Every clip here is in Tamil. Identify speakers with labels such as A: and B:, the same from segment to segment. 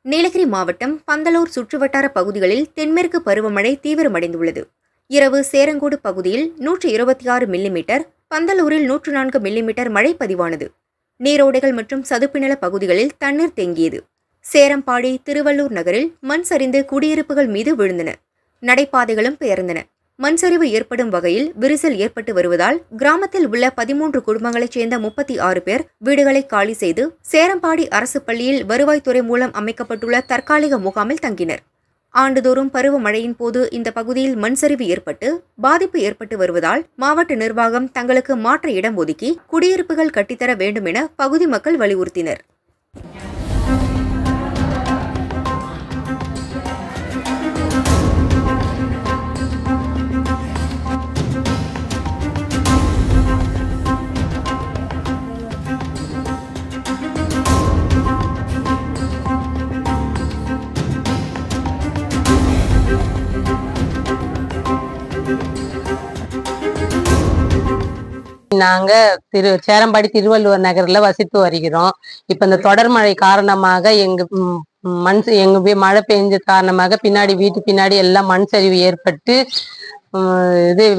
A: நீலகிரி மாவட்டம் பந்தலூர் சுற்றுவட்டார பகுதிகளில் தென்மேற்கு பருவமழை தீவிரமடைந்துள்ளது. இரவு சேரங்கோடு பகுதியில் 126 மில்லிமீட்டர், பந்தலூரில் 104 மில்லிமீட்டர் மழை பதிவானது. நீரோடைகள் மற்றும் சதுப்புநில பகுதிகளில் தண்ணீர் தேங்கியது. சேரம்பாடி, திருவள்ளூர் நகரில் மண் சரிந்து குடியிருப்புகள் மீது விழுந்தன. நடைபாதைகளும் பெயர்ந்தன. மண்சரிவு ஏற்படும் வகையில் விரிசல் ஏற்பட்டு வருவதால் கிராமத்தில் உள்ள 13 குடும்பங்களைச் சேர்ந்த 36 பேர் வீடுகளை காலி செய்து சேரம்பாடி அரசு பள்ளியில் வருவாய்த்துறை மூலம் அமைக்கப்பட்டுள்ள தற்காலிக முகாமில் தங்கினர். ஆண்டுதோறும் பருவமழையின் போது இந்த பகுதியில் மண்சரிவு ஏற்பட்டு பாதிப்பு ஏற்பட்டு வருவதால் மாவட்ட நிர்வாகம் தங்களுக்கு மாற்று இடம் ஒதுக்கி குடியிருப்புகள் கட்டித்தர வேண்டும் என பகுதி மக்கள் வலியுறுத்தினர்.
B: நாங்க சேரம்பாடி திருவள்ளுவர் நகர்ல வசித்து வருகிறோம். இப்ப இந்த தொடர் மழை காரணமாக எங்க மழை பெஞ்ச காரணமாக பின்னாடி வீட்டு பின்னாடி எல்லாம் மண் சரிவு ஏற்பட்டு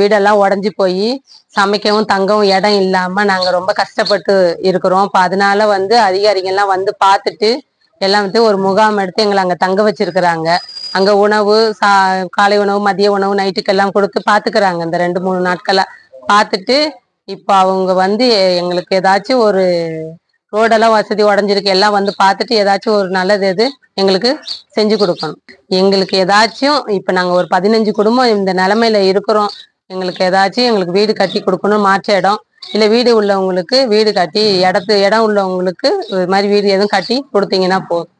B: வீடெல்லாம் உடஞ்சி போய் சமைக்கவும் தங்கவும் இடம் இல்லாம நாங்க ரொம்ப கஷ்டப்பட்டு இருக்கிறோம். இப்ப அதனால அதிகாரிகள்லாம் பார்த்துட்டு எல்லாம் ஒரு முகாம் எடுத்து எங்களை அங்க தங்க வச்சிருக்கிறாங்க. அங்க உணவு, காலை உணவு, மதிய உணவு, நைட்டுக்கெல்லாம் கொடுத்து பாத்துக்கிறாங்க. இந்த 2-3 நாட்களா பார்த்துட்டு இப்போ அவங்க எங்களுக்கு ஏதாச்சும் ஒரு ரோடெல்லாம் வசதி உடஞ்சிருக்கு எல்லாம் பார்த்துட்டு ஏதாச்சும் ஒரு நல்லது எது எங்களுக்கு செஞ்சு கொடுக்கணும். எங்களுக்கு ஏதாச்சும் இப்ப நாங்க ஒரு 15 குடும்பம் இந்த நிலைமையில இருக்கிறோம். எங்களுக்கு வீடு கட்டி கொடுக்கணும், மாற்று இடம் இல்ல வீடு உள்ளவங்களுக்கு வீடு கட்டி இடம் உள்ளவங்களுக்கு இது மாதிரி வீடு எதுவும் கட்டி கொடுத்தீங்கன்னா போதும்.